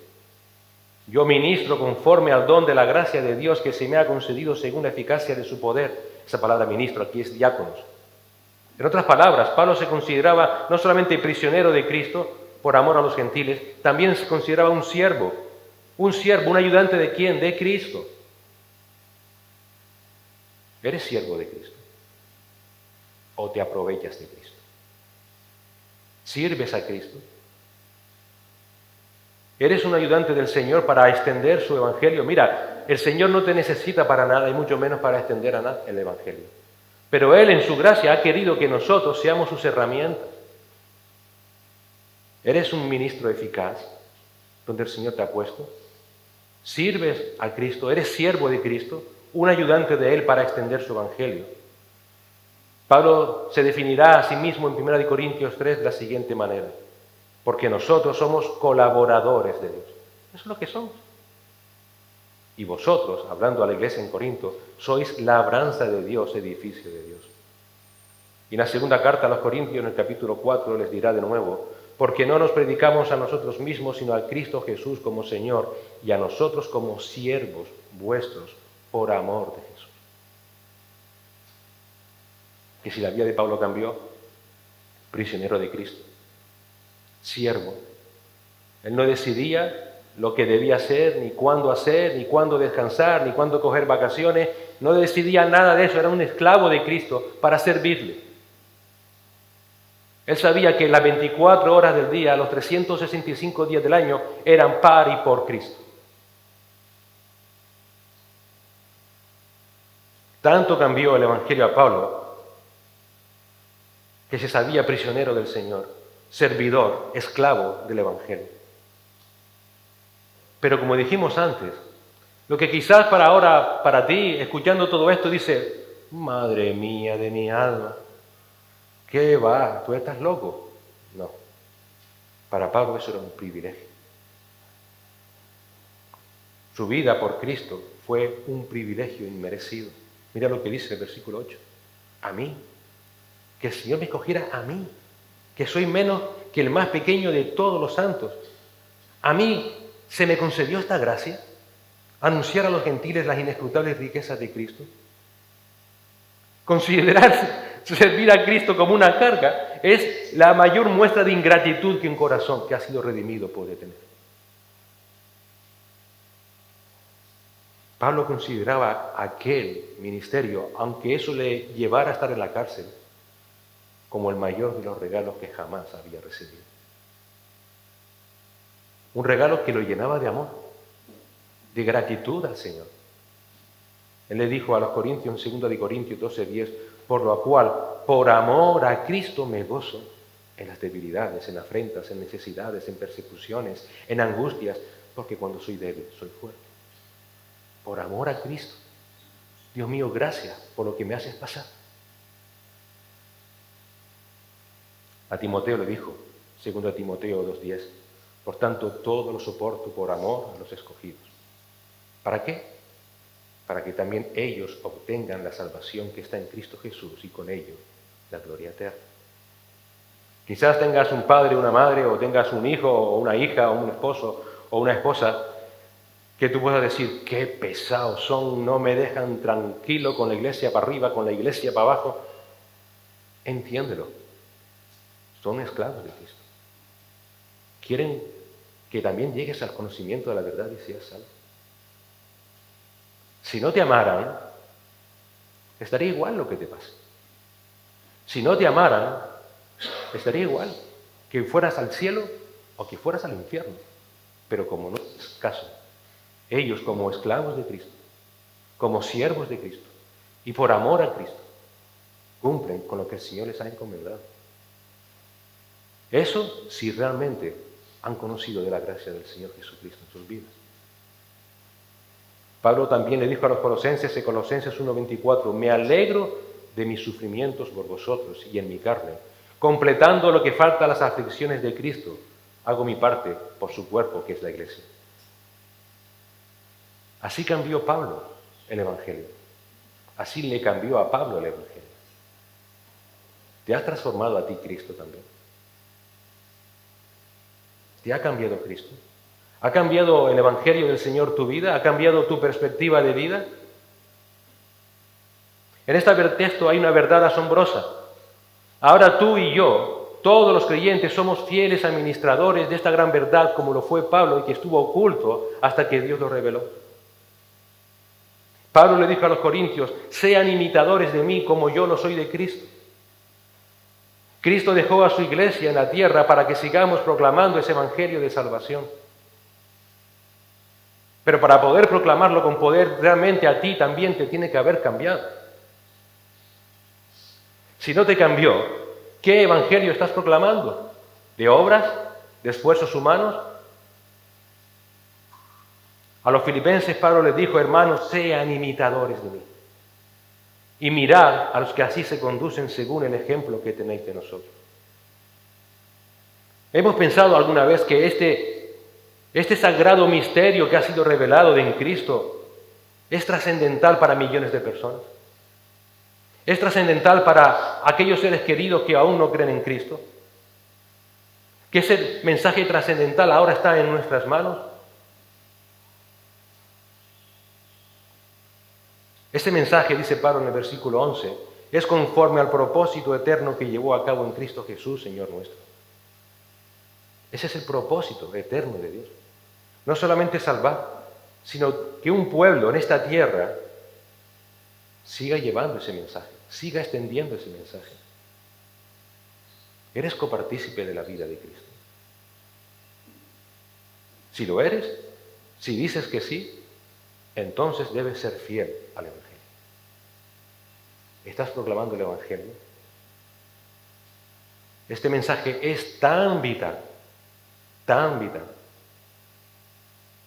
Yo ministro conforme al don de la gracia de Dios que se me ha concedido según la eficacia de su poder. Esa palabra ministro aquí es diáconos. En otras palabras, Pablo se consideraba no solamente prisionero de Cristo por amor a los gentiles, también se consideraba un siervo, un ayudante ¿de quién? De Cristo. ¿Eres siervo de Cristo? ¿O te aprovechas de Cristo? ¿Sirves a Cristo? ¿Eres un ayudante del Señor para extender su Evangelio? Mira, el Señor no te necesita para nada y mucho menos para extender el Evangelio. Pero Él en su gracia ha querido que nosotros seamos sus herramientas. ¿Eres un ministro eficaz donde el Señor te ha puesto? ¿Sirves a Cristo? ¿Eres siervo de Cristo? ¿Un ayudante de Él para extender su Evangelio? Pablo se definirá a sí mismo en 1 Corintios 3 de la siguiente manera. Porque nosotros somos colaboradores de Dios. Eso es lo que somos. Y vosotros, hablando a la iglesia en Corinto, sois labranza de Dios, edificio de Dios. Y en la segunda carta a los Corintios, en el capítulo 4, les dirá de nuevo, porque no nos predicamos a nosotros mismos, sino a Cristo Jesús como Señor, y a nosotros como siervos vuestros, por amor de Jesús. Que si la vida de Pablo cambió, prisionero de Cristo, siervo. Él no decidía lo que debía hacer, ni cuándo descansar, ni cuándo coger vacaciones. No decidía nada de eso, era un esclavo de Cristo para servirle. Él sabía que las 24 horas del día, los 365 días del año, eran par y por Cristo. Tanto cambió el Evangelio a Pablo, que se sabía prisionero del Señor, servidor, esclavo del Evangelio. Pero como dijimos antes, lo que quizás para ti, escuchando todo esto, dice, madre mía de mi alma, ¿qué va? ¿Tú estás loco? No. Para Pablo eso era un privilegio. Su vida por Cristo fue un privilegio inmerecido. Mira lo que dice el versículo 8. A mí. Que el Señor me escogiera a mí, que soy menos que el más pequeño de todos los santos. A mí se me concedió esta gracia, anunciar a los gentiles las inescrutables riquezas de Cristo. Considerar servir a Cristo como una carga es la mayor muestra de ingratitud que un corazón que ha sido redimido puede tener. Pablo consideraba aquel ministerio, aunque eso le llevara a estar en la cárcel, como el mayor de los regalos que jamás había recibido. Un regalo que lo llenaba de amor, de gratitud al Señor. Él le dijo a los Corintios, en 2 de Corintios 12:10, por lo cual, por amor a Cristo me gozo en las debilidades, en afrentas, en necesidades, en persecuciones, en angustias, porque cuando soy débil, soy fuerte. Por amor a Cristo. Dios mío, gracias por lo que me haces pasar. A Timoteo le dijo, 2 Timoteo 2:10, por tanto, todo lo soporto por amor a los escogidos. ¿Para qué? Para que también ellos obtengan la salvación que está en Cristo Jesús y con ello la gloria eterna. Quizás tengas un padre, una madre, o tengas un hijo, o una hija, o un esposo, o una esposa, que tú puedas decir, qué pesados son, no me dejan tranquilo con la iglesia para arriba, con la iglesia para abajo. Entiéndelo. Son esclavos de Cristo. Quieren que también llegues al conocimiento de la verdad y seas salvo. Si no te amaran, estaría igual lo que te pasa. Si no te amaran, estaría igual que fueras al cielo o que fueras al infierno. Pero como no es caso, ellos como esclavos de Cristo, como siervos de Cristo y por amor a Cristo, cumplen con lo que el Señor les ha encomendado. Eso si realmente han conocido de la gracia del Señor Jesucristo en sus vidas. Pablo también le dijo a los colosenses, en Colosenses 1:24, me alegro de mis sufrimientos por vosotros y en mi carne, completando lo que falta a las aflicciones de Cristo, hago mi parte por su cuerpo, que es la iglesia. Así cambió Pablo el Evangelio. Así le cambió a Pablo el Evangelio. ¿Te has transformado a ti Cristo también? ¿Te ha cambiado Cristo? ¿Ha cambiado el Evangelio del Señor tu vida? ¿Ha cambiado tu perspectiva de vida? En este texto hay una verdad asombrosa. Ahora tú y yo, todos los creyentes, somos fieles administradores de esta gran verdad, como lo fue Pablo, y que estuvo oculto hasta que Dios lo reveló. Pablo le dijo a los corintios, sean imitadores de mí como yo lo soy de Cristo. Cristo dejó a su iglesia en la tierra para que sigamos proclamando ese evangelio de salvación. Pero para poder proclamarlo con poder, realmente a ti también te tiene que haber cambiado. Si no te cambió, ¿qué evangelio estás proclamando? ¿De obras? ¿De esfuerzos humanos? A los filipenses Pablo les dijo, hermanos, sean imitadores de mí. Y mirad a los que así se conducen según el ejemplo que tenéis de nosotros. ¿Hemos pensado alguna vez que este sagrado misterio que ha sido revelado en Cristo es trascendental para millones de personas? ¿Es trascendental para aquellos seres queridos que aún no creen en Cristo? ¿Que ese mensaje trascendental ahora está en nuestras manos? Ese mensaje, dice Pablo en el versículo 11, es conforme al propósito eterno que llevó a cabo en Cristo Jesús, Señor nuestro. Ese es el propósito eterno de Dios. No solamente salvar, sino que un pueblo en esta tierra siga llevando ese mensaje, siga extendiendo ese mensaje. ¿Eres copartícipe de la vida de Cristo? Si lo eres, si dices que sí, entonces debes ser fiel al Evangelio. ¿Estás proclamando el Evangelio? Este mensaje es tan vital,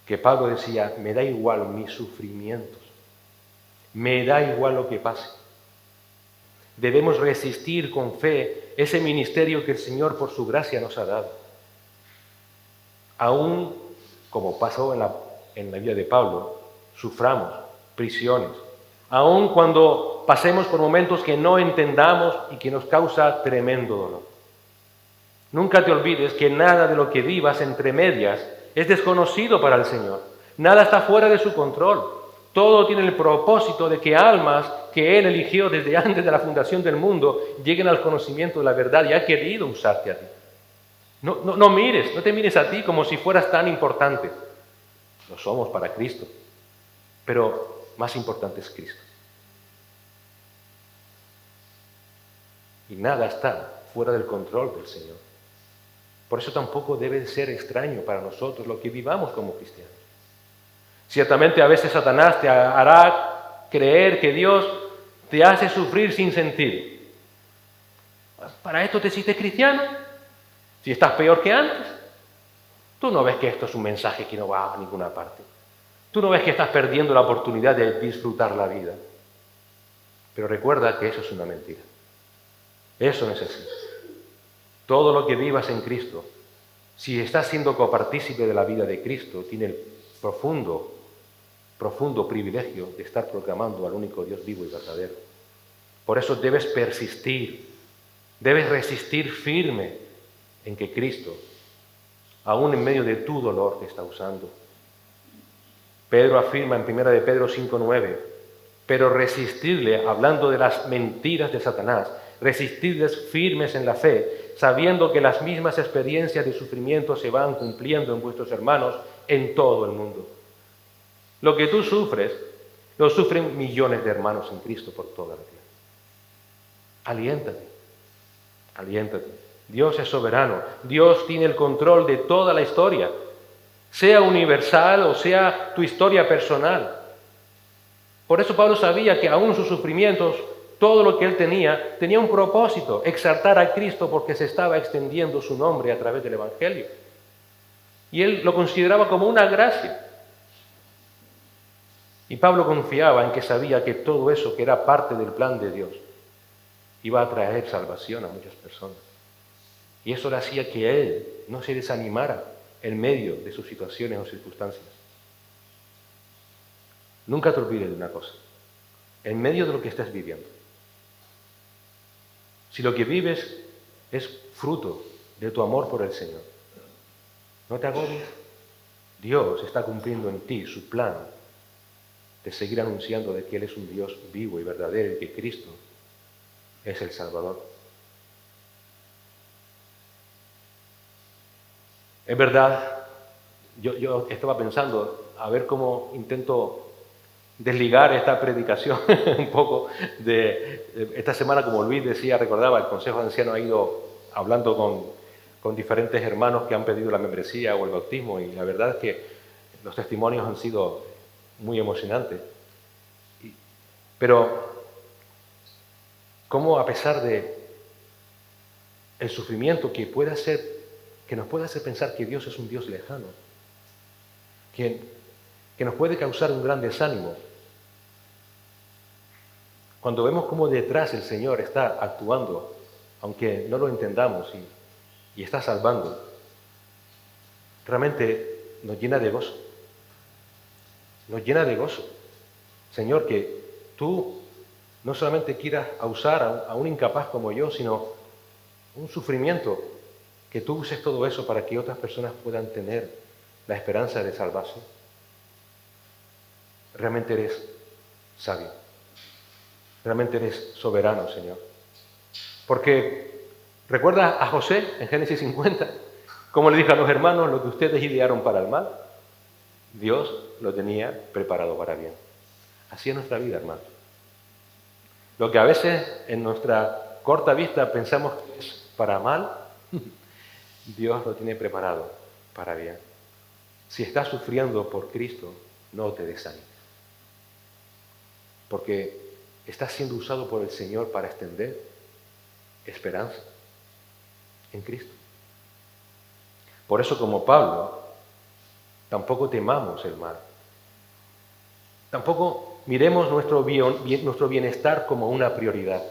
que Pablo decía, me da igual mis sufrimientos, me da igual lo que pase. Debemos resistir con fe ese ministerio que el Señor por su gracia nos ha dado. Aún, como pasó en la vida de Pablo, suframos prisiones, aun cuando pasemos por momentos que no entendamos y que nos causa tremendo dolor. Nunca te olvides que nada de lo que vivas entre medias es desconocido para el Señor. Nada está fuera de su control. Todo tiene el propósito de que almas que Él eligió desde antes de la fundación del mundo lleguen al conocimiento de la verdad y ha querido usarte a ti. No te mires a ti como si fueras tan importante. Lo somos para Cristo. Pero más importante es Cristo. Y nada está fuera del control del Señor. Por eso tampoco debe ser extraño para nosotros lo que vivamos como cristianos. Ciertamente a veces Satanás te hará creer que Dios te hace sufrir sin sentir. ¿Para esto te hiciste cristiano? Si estás peor que antes. Tú no ves que esto es un mensaje que no va a ninguna parte. Tú no ves que estás perdiendo la oportunidad de disfrutar la vida. Pero recuerda que eso es una mentira. Eso no es así. Todo lo que vivas en Cristo, si estás siendo copartícipe de la vida de Cristo, tiene el profundo privilegio de estar proclamando al único Dios vivo y verdadero. Por eso debes persistir, debes resistir firme en que Cristo, aún en medio de tu dolor, te está usando. Pedro afirma en 1 de Pedro 5:9, pero resistidle, hablando de las mentiras de Satanás, resistidles firmes en la fe, sabiendo que las mismas experiencias de sufrimiento se van cumpliendo en vuestros hermanos en todo el mundo. Lo que tú sufres, lo sufren millones de hermanos en Cristo por toda la tierra. Aliéntate, aliéntate. Dios es soberano, Dios tiene el control de toda la historia, sea universal o sea tu historia personal. Por eso Pablo sabía que aún sus sufrimientos, todo lo que él tenía un propósito, exaltar a Cristo porque se estaba extendiendo su nombre a través del Evangelio. Y él lo consideraba como una gracia. Y Pablo confiaba en que sabía que todo eso, que era parte del plan de Dios, iba a traer salvación a muchas personas. Y eso le hacía que él no se desanimara en medio de sus situaciones o circunstancias. Nunca te olvides de una cosa, en medio de lo que estés viviendo. Si lo que vives es fruto de tu amor por el Señor, no te agobies. Dios está cumpliendo en ti su plan de seguir anunciando de que Él es un Dios vivo y verdadero y que Cristo es el Salvador. Es verdad, yo estaba pensando a ver cómo intento desligar esta predicación un poco de esta semana, como Luis decía, recordaba, el Consejo de Ancianos ha ido hablando con diferentes hermanos que han pedido la membresía o el bautismo, y la verdad es que los testimonios han sido muy emocionantes. Pero cómo, a pesar de el sufrimiento que nos puede hacer pensar que Dios es un Dios lejano, que nos puede causar un gran desánimo, cuando vemos cómo detrás el Señor está actuando, aunque no lo entendamos, y está salvando, realmente nos llena de gozo. Nos llena de gozo. Señor, que tú no solamente quieras usar a un incapaz como yo, sino un sufrimiento, que tú uses todo eso para que otras personas puedan tener la esperanza de salvarse. Realmente eres sabio. Realmente eres soberano, Señor. Porque recuerda a José en Génesis 50, como le dijo a los hermanos: lo que ustedes idearon para el mal, Dios lo tenía preparado para bien. Así es nuestra vida, hermanos. Lo que a veces en nuestra corta vista pensamos que es para mal, Dios lo tiene preparado para bien. Si estás sufriendo por Cristo, no te desanimes. Porque estás siendo usado por el Señor para extender esperanza en Cristo. Por eso, como Pablo, tampoco temamos el mal. Tampoco miremos nuestro bienestar como una prioridad.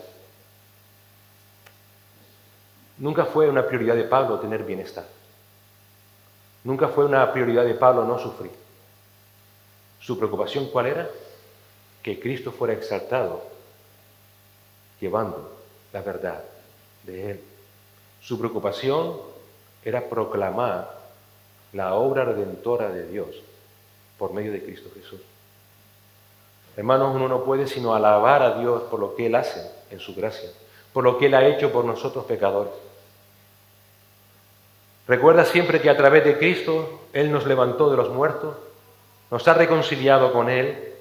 Nunca fue una prioridad de Pablo tener bienestar. Nunca fue una prioridad de Pablo no sufrir. Su preocupación, ¿cuál era? Que Cristo fuera exaltado, llevando la verdad de Él. Su preocupación era proclamar la obra redentora de Dios por medio de Cristo Jesús. Hermanos, uno no puede sino alabar a Dios por lo que Él hace en su gracia, por lo que Él ha hecho por nosotros pecadores. Recuerda siempre que a través de Cristo Él nos levantó de los muertos, nos ha reconciliado con Él,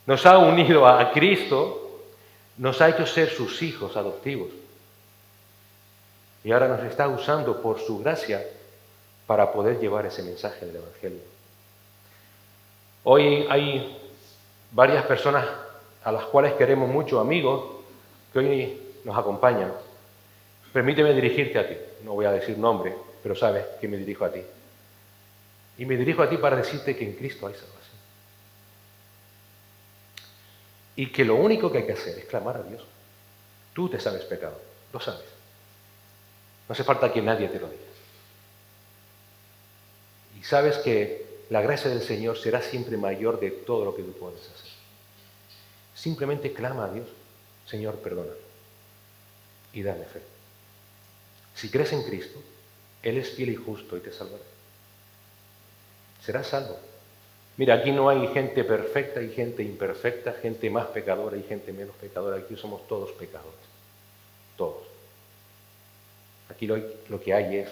nos ha unido a Cristo, nos ha hecho ser sus hijos adoptivos. Y ahora nos está usando por su gracia para poder llevar ese mensaje del Evangelio. Hoy hay varias personas a las cuales queremos mucho, amigos, que hoy nos acompañan. Permíteme dirigirte a ti. No voy a decir nombre, pero sabes que me dirijo a ti. Y me dirijo a ti para decirte que en Cristo hay salvación. Y que lo único que hay que hacer es clamar a Dios. Tú te sabes pecado, lo sabes. No hace falta que nadie te lo diga. Y sabes que la gracia del Señor será siempre mayor de todo lo que tú puedes hacer. Simplemente clama a Dios. Señor, perdóname. Y dame fe. Si crees en Cristo, Él es fiel y justo y te salvará. Serás salvo. Mira, aquí no hay gente perfecta y gente imperfecta, gente más pecadora y gente menos pecadora. Aquí somos todos pecadores. Todos. Aquí lo que hay es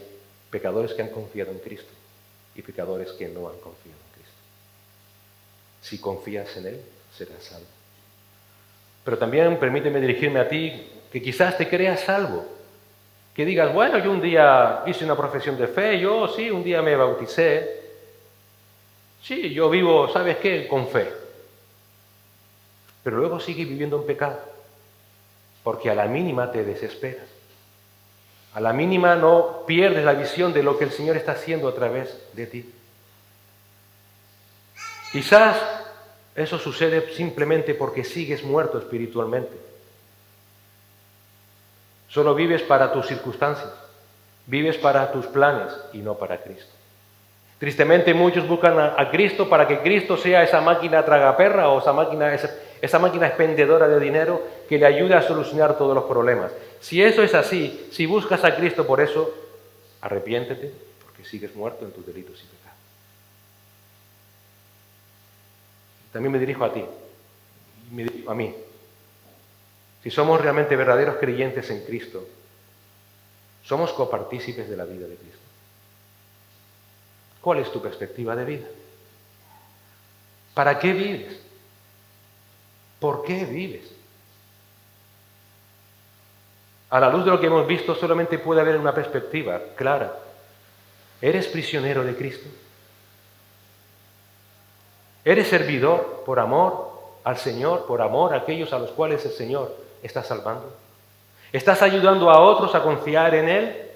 pecadores que han confiado en Cristo y pecadores que no han confiado en Cristo. Si confías en Él, serás salvo. Pero también permíteme dirigirme a ti, que quizás te creas salvo. Que digas, bueno, yo un día hice una profesión de fe, yo sí, un día me bauticé. Sí, yo vivo, ¿sabes qué?, con fe. Pero luego sigues viviendo en pecado, porque a la mínima te desesperas. A la mínima no pierdes la visión de lo que el Señor está haciendo a través de ti. Quizás eso sucede simplemente porque sigues muerto espiritualmente. Solo vives para tus circunstancias, vives para tus planes y no para Cristo. Tristemente muchos buscan a Cristo para que Cristo sea esa máquina tragaperra o esa máquina expendedora de dinero que le ayude a solucionar todos los problemas. Si eso es así, si buscas a Cristo por eso, arrepiéntete, porque sigues muerto en tus delitos y pecados. También me dirijo a ti, y me dirijo a mí. Si somos realmente verdaderos creyentes en Cristo, somos copartícipes de la vida de Cristo. ¿Cuál es tu perspectiva de vida? ¿Para qué vives? ¿Por qué vives? A la luz de lo que hemos visto, solamente puede haber una perspectiva clara. ¿Eres prisionero de Cristo? ¿Eres servidor por amor al Señor, por amor a aquellos a los cuales el Señor está salvando? ¿Estás ayudando a otros a confiar en Él?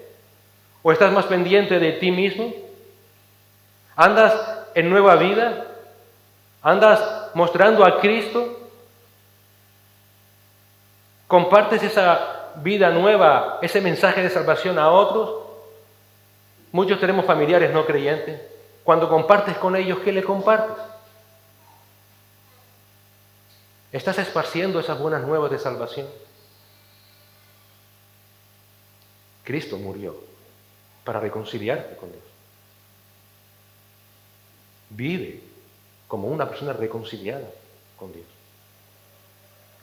¿O estás más pendiente de ti mismo? ¿Andas en nueva vida? ¿Andas mostrando a Cristo? ¿Compartes esa vida nueva, ese mensaje de salvación a otros? Muchos tenemos familiares no creyentes. Cuando compartes con ellos, ¿qué le compartes? ¿Estás esparciendo esas buenas nuevas de salvación? Cristo murió para reconciliarte con Dios. Vive como una persona reconciliada con Dios.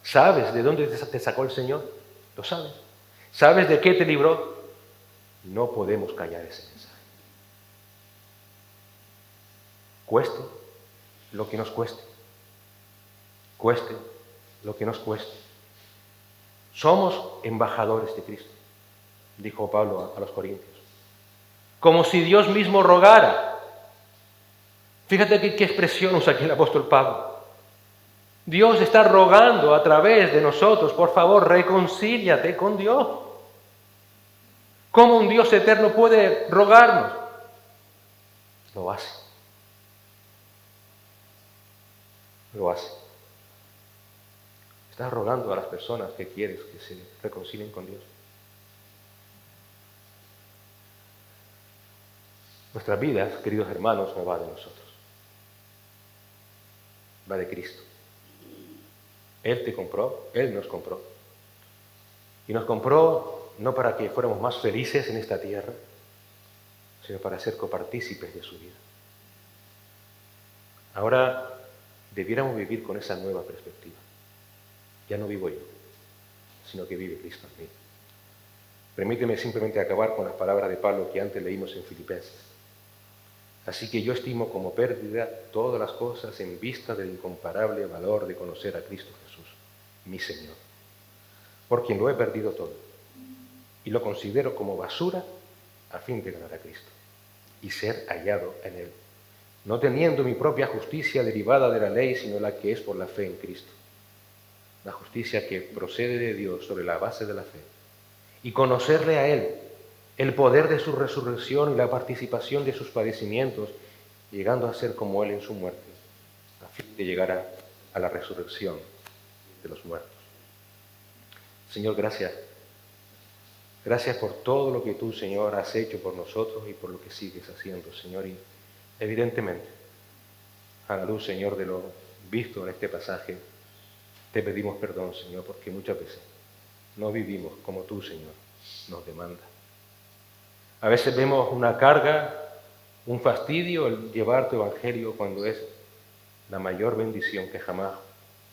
¿Sabes de dónde te sacó el Señor? ¿Lo sabes? ¿Sabes de qué te libró? No podemos callar ese mensaje. Cueste lo que nos cueste. Cueste lo que nos cueste. Somos embajadores de Cristo, dijo Pablo a los Corintios. Como si Dios mismo rogara. Fíjate qué expresión usa aquí el apóstol Pablo. Dios está rogando a través de nosotros, por favor, reconcíliate con Dios. ¿Cómo un Dios eterno puede rogarnos? Lo hace. Lo hace. Estás rogando a las personas que quieres que se reconcilien con Dios. Nuestras vidas, queridos hermanos, no va de nosotros. Va de Cristo. Él te compró, Él nos compró. Y nos compró no para que fuéramos más felices en esta tierra, sino para ser copartícipes de su vida. Ahora debiéramos vivir con esa nueva perspectiva. Ya no vivo yo, sino que vive Cristo en mí. Permíteme simplemente acabar con las palabras de Pablo que antes leímos en Filipenses. Así que yo estimo como pérdida todas las cosas en vista del incomparable valor de conocer a Cristo Jesús, mi Señor, por quien lo he perdido todo, y lo considero como basura a fin de ganar a Cristo y ser hallado en Él, no teniendo mi propia justicia derivada de la ley, sino la que es por la fe en Cristo. La justicia que procede de Dios sobre la base de la fe. Y conocerle a Él, el poder de su resurrección y la participación de sus padecimientos, llegando a ser como Él en su muerte, a fin de llegar a la resurrección de los muertos. Señor, gracias. Gracias por todo lo que tú, Señor, has hecho por nosotros y por lo que sigues haciendo, Señor. Y evidentemente, a la luz, Señor, de lo visto en este pasaje, te pedimos perdón, Señor, porque muchas veces no vivimos como tú, Señor, nos demanda. A veces vemos una carga, un fastidio el llevar tu evangelio cuando es la mayor bendición que jamás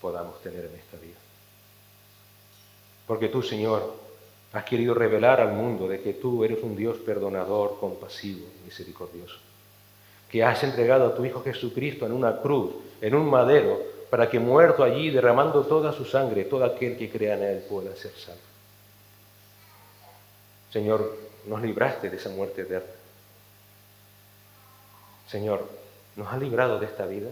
podamos tener en esta vida. Porque tú, Señor, has querido revelar al mundo de que tú eres un Dios perdonador, compasivo, misericordioso. Que has entregado a tu Hijo Jesucristo en una cruz, en un madero, para que muerto allí, derramando toda su sangre, todo aquel que crea en Él pueda ser salvo. Señor, nos libraste de esa muerte eterna. Señor, ¿nos has librado de esta vida?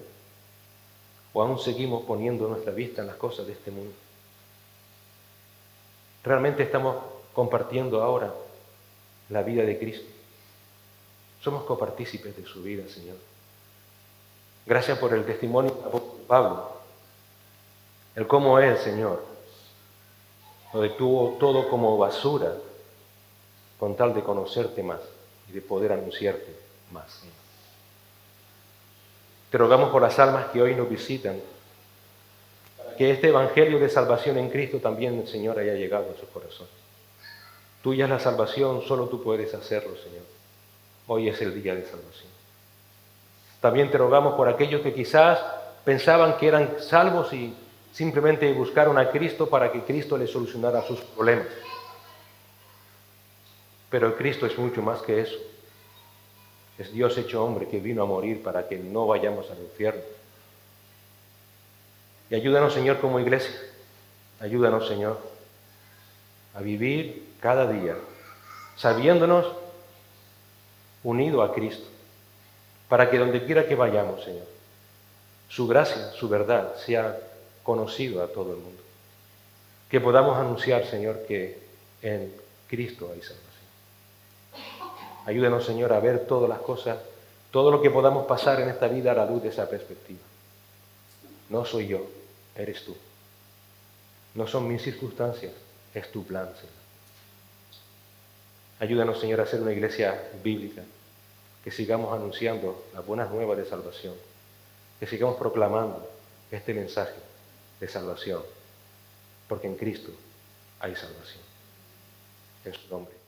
¿O aún seguimos poniendo nuestra vista en las cosas de este mundo? ¿Realmente estamos compartiendo ahora la vida de Cristo? Somos copartícipes de su vida, Señor. Gracias por el testimonio del apóstol Pablo, el cómo Él, Señor, lo detuvo todo como basura con tal de conocerte más y de poder anunciarte más, Señor. Te rogamos por las almas que hoy nos visitan, que este evangelio de salvación en Cristo también, Señor, haya llegado a sus corazones. Tuya es la salvación, solo tú puedes hacerlo, Señor. Hoy es el día de salvación. También te rogamos por aquellos que quizás pensaban que eran salvos y simplemente buscaron a Cristo para que Cristo les solucionara sus problemas. Pero Cristo es mucho más que eso. Es Dios hecho hombre que vino a morir para que no vayamos al infierno. Y ayúdanos, Señor, como iglesia. Ayúdanos, Señor, a vivir cada día sabiéndonos unidos a Cristo, para que donde quiera que vayamos, Señor, su gracia, su verdad sea conocido a todo el mundo. Que podamos anunciar, Señor, que en Cristo hay salvación. Ayúdanos, Señor, a ver todas las cosas, todo lo que podamos pasar en esta vida a la luz de esa perspectiva. No soy yo, eres tú. No son mis circunstancias, es tu plan, Señor. Ayúdanos, Señor, a ser una iglesia bíblica, que sigamos anunciando las buenas nuevas de salvación, que sigamos proclamando este mensaje de salvación, porque en Cristo hay salvación. En su nombre.